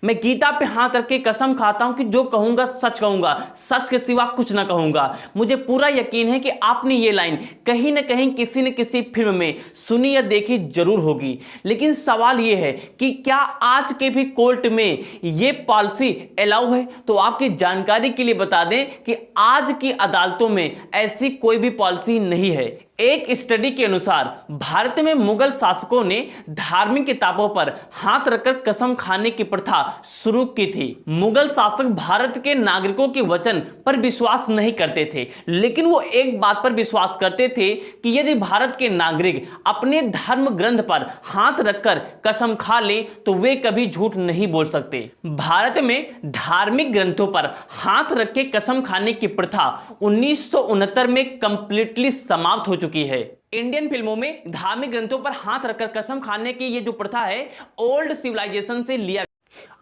मैं गीता पे हाथ रख के कसम खाता हूं कि जो कहूंगा सच कहूंगा, सच के सिवा कुछ ना कहूंगा। मुझे पूरा यकीन है कि आपने ये लाइन कहीं ना कहीं किसी न किसी फिल्म में सुनी या देखी जरूर होगी। लेकिन सवाल ये है कि क्या आज के भी कोर्ट में ये पॉलिसी अलाउ है? तो आपकी जानकारी के लिए बता दें कि आज की अदालतों में ऐसी कोई भी पॉलिसी नहीं है। एक स्टडी के अनुसार भारत में मुगल शासकों ने धार्मिक किताबों पर हाथ रखकर कसम खाने की प्रथा शुरू की थी। मुगल शासक भारत के नागरिकों के वचन पर विश्वास नहीं करते थे, लेकिन वो एक बात पर विश्वास करते थे कि यदि भारत के नागरिक अपने धर्म ग्रंथ पर हाथ रखकर कसम खा ले तो वे कभी झूठ नहीं बोल सकते। भारत में धार्मिक ग्रंथों पर हाथ रख के कसम खाने की प्रथा 1969 में कंप्लीटली समाप्त हो चुकी है। इंडियन फिल्मों में धार्मिक ग्रंथों पर हाथ रखकर कसम खाने की ये जो प्रथा है ओल्ड सिविलाइजेशन से लिया।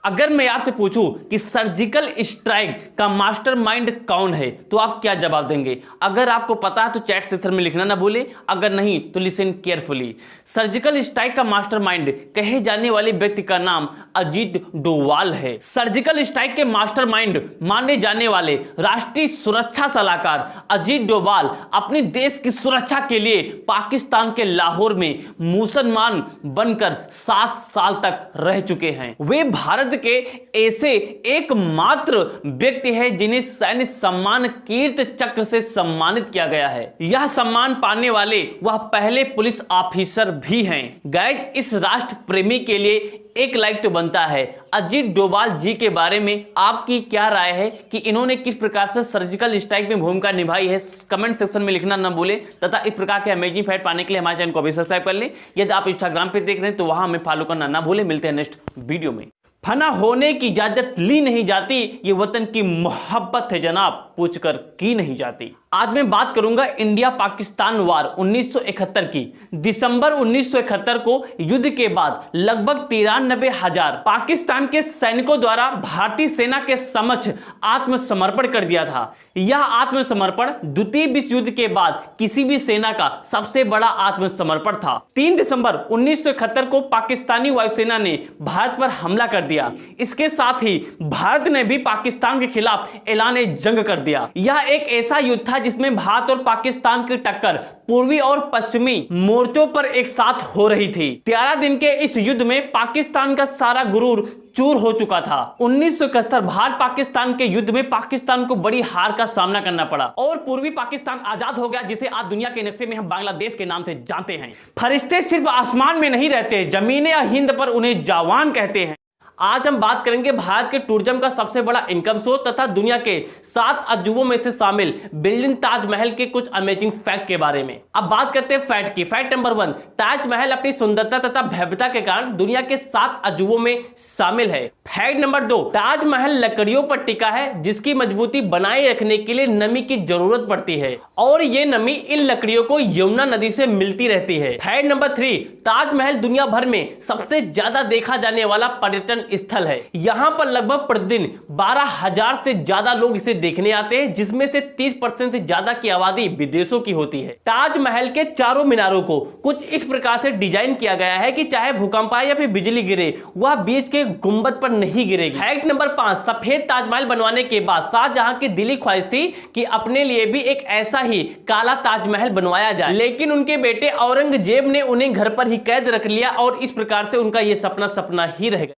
अगर मैं आपसे पूछूं कि सर्जिकल स्ट्राइक का मास्टरमाइंड कौन है तो आप क्या जवाब देंगे? अगर आपको पता है तो चैट सेक्शन में लिखना ना भूले, अगर नहीं तो लिसन केयरफुली। सर्जिकल स्ट्राइक का मास्टरमाइंड कहे जाने वाले व्यक्ति का नाम अजीत डोवाल है। सर्जिकल स्ट्राइक के मास्टरमाइंड माने जाने वाले राष्ट्रीय सुरक्षा सलाहकार अजीत डोवाल अपने देश की सुरक्षा के लिए पाकिस्तान के लाहौर में मुसलमान बनकर 7 साल तक रह चुके हैं। वे भारत के ऐसे एकमात्र व्यक्ति है जिन्हें सैन्य सम्मान कीर्ति चक्र से सम्मानित किया गया है। यह सम्मान पाने वाले वह पहले पुलिस ऑफिसर भी हैं। गाइज, इस राष्ट्र प्रेमी के लिए एक लाइक तो बनता है। अजीत डोभाल जी के बारे में आपकी क्या राय है कि इन्होंने किस प्रकार से सर्जिकल स्ट्राइक में भूमिका निभाई है? कमेंट सेक्शन में लिखना न भूलें तथा इस प्रकार के अमेजिंग फैक्ट पाने के लिए हमारे चैनल को अभी सब्सक्राइब कर लें। यदि आप इंस्टाग्राम पे देख रहे हैं तो वहां हमें फॉलो करना ना भूलें। मिलते हैं नेक्स्ट वीडियो में। फना होने की इजाजत ली नहीं जाती, ये वतन की मोहब्बत है जनाब, पूछकर की नहीं जाती। आज मैं बात करूंगा इंडिया पाकिस्तान वार 1971 की। दिसंबर 1971 को युद्ध के बाद लगभग 93,000 पाकिस्तान के सैनिकों द्वारा भारतीय सेना के समक्ष आत्मसमर्पण कर दिया था। यह आत्मसमर्पण द्वितीय विश्व युद्ध के बाद किसी भी सेना का सबसे बड़ा आत्मसमर्पण था। 3 दिसंबर 1971 को पाकिस्तानी वायुसेना ने भारत पर हमला कर दिया। इसके साथ ही भारत ने भी पाकिस्तान के खिलाफ ऐलान जंग कर दिया। यह एक ऐसा युद्ध था जिसमें भारत और पाकिस्तान की टक्कर पूर्वी और पश्चिमी मोर्चों पर एक साथ हो रही थी। 13 दिन के इस युद्ध में पाकिस्तान का सारा गुरूर चूर हो चुका था। 1971 भारत पाकिस्तान के युद्ध में पाकिस्तान को बड़ी हार का सामना करना पड़ा और पूर्वी पाकिस्तान आजाद हो गया, जिसे आज दुनिया के नक्शे में हम बांग्लादेश के नाम से जानते हैं। फरिश्ते सिर्फ आसमान में नहीं रहते, जमीने या हिंद पर उन्हें जवान कहते हैं। आज हम बात करेंगे भारत के टूरिज्म का सबसे बड़ा इनकम सोर्स तथा दुनिया के 7 अजूबों में से शामिल बिल्डिंग ताजमहल के कुछ अमेजिंग फैक्ट के बारे में। अब बात करते हैं फैक्ट की। फैक्ट नंबर 1, ताजमहल अपनी सुंदरता तथा भव्यता के कारण दुनिया के 7 अजूबों में शामिल है। फैक्ट नंबर 2, ताजमहल लकड़ियों पर टिका है जिसकी मजबूती बनाए रखने के लिए नमी की जरूरत पड़ती है और ये नमी इन लकड़ियों को यमुना नदी से मिलती रहती है। फैक्ट नंबर 3, ताजमहल दुनिया भर में सबसे ज्यादा देखा जाने वाला पर्यटन स्थल है। यहाँ पर लगभग प्रतिदिन 12,000 से ज्यादा लोग इसे देखने आते हैं, जिसमें से 30% से ज्यादा की आबादी विदेशों की होती है। ताजमहल के चारों मीनारों को कुछ इस प्रकार से डिजाइन किया गया है कि चाहे भूकंप आए या फिर बिजली गिरे वह बीच के गुंबद पर नहीं गिरेगी। फैक्ट नंबर 5, सफेद ताजमहल बनवाने के बाद शाहजहां की दिली ख्वाहिश थी कि अपने लिए भी एक ऐसा ही काला ताजमहल बनवाया जाए, लेकिन उनके बेटे औरंगजेब ने उन्हें घर पर ही कैद रख लिया और इस प्रकार से उनका यह सपना ही रह गया।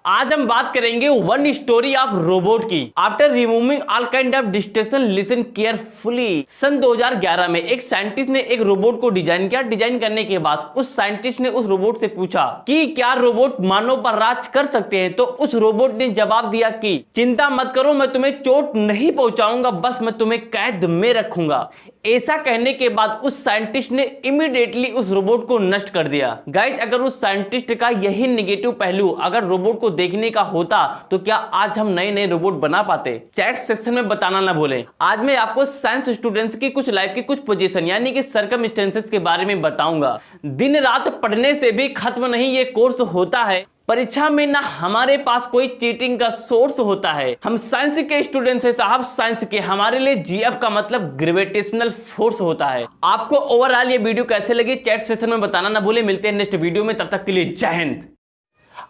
आज हम बात करेंगे वन स्टोरी ऑफ रोबोट की। After removing all kind of distraction listen carefully. सन 2011 में एक साइंटिस्ट ने एक रोबोट को डिजाइन किया। डिजाइन करने के बाद उस साइंटिस्ट ने उस रोबोट से पूछा कि क्या रोबोट मानव पर राज कर सकते हैं? तो उस रोबोट ने जवाब दिया कि चिंता मत करो, मैं तुम्हें चोट नहीं पहुंचाऊंगा, बस मैं तुम्हें कैद में रखूंगा। ऐसा कहने के बाद उस साइंटिस्ट ने इमीडिएटली उस रोबोट को नष्ट कर दिया। गाइस, अगर उस साइंटिस्ट का यही नेगेटिव पहलू अगर रोबोट को देखने का होता तो क्या आज हम नए नए रोबोट बना पाते? चैट सेक्शन में बताना ना भूलें। आज मैं आपको साइंस स्टूडेंट्स की कुछ लाइफ की कुछ पोजीशन यानी कि सर्कमस्टेंसेस के बारे में बताऊंगा। दिन रात पढ़ने से भी खत्म नहीं ये कोर्स होता है। परीक्षा में ना हमारे पास कोई चीटिंग का सोर्स होता है। हम साइंस के स्टूडेंट्स हैं साहब, साइंस के। हमारे लिए जीएफ का मतलब ग्रेविटेशनल फोर्स होता है। आपको ओवरऑल ये वीडियो कैसे लगी चैट सेक्शन में बताना ना भूले। मिलते हैं नेक्स्ट वीडियो में, तब तक के लिए जय हिंद।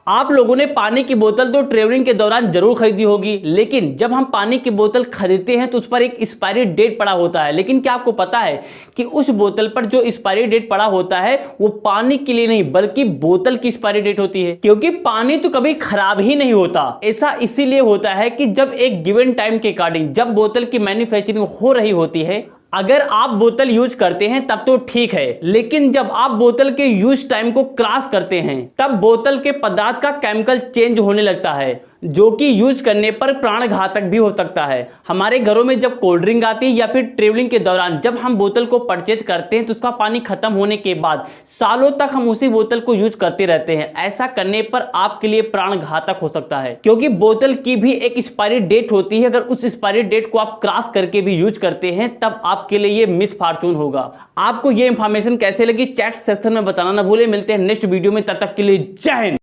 आप लोगों ने पानी की बोतल तो ट्रेवलिंग के दौरान जरूर खरीदी होगी, लेकिन जब हम पानी की बोतल खरीदते हैं तो उस पर एक एक्सपायरी डेट पड़ा होता है। लेकिन क्या आपको पता है कि उस बोतल पर जो एक्सपायरी डेट पड़ा होता है वो पानी के लिए नहीं बल्कि बोतल की एक्सपायरी डेट होती है, क्योंकि पानी तो कभी खराब ही नहीं होता। ऐसा इसीलिए होता है कि जब एक गिवन टाइम के अकॉर्डिंग जब बोतल की मैन्युफैक्चरिंग हो रही होती है, अगर आप बोतल यूज करते हैं तब तो ठीक है, लेकिन जब आप बोतल के यूज टाइम को क्रॉस करते हैं तब बोतल के पदार्थ का केमिकल चेंज होने लगता है, जो कि यूज करने पर प्राण घातक भी हो सकता है। हमारे घरों में जब कोल्ड ड्रिंक आती है या फिर ट्रेवलिंग के दौरान जब हम बोतल को परचेज करते हैं तो उसका पानी खत्म होने के बाद सालों तक हम उसी बोतल को यूज करते रहते हैं। ऐसा करने पर आपके लिए प्राण घातक हो सकता है, क्योंकि बोतल की भी एक एक्सपायरी डेट होती है। अगर उस एक्सपायरी डेट को आप क्रॉस करके भी यूज करते हैं तब आपके लिए ये मिस फॉर्चून होगा। आपको ये इंफॉर्मेशन कैसे लगी चैट सेक्शन में बताना ना भूले। मिलते हैं नेक्स्ट वीडियो में, तब तक के लिए जय हिंद।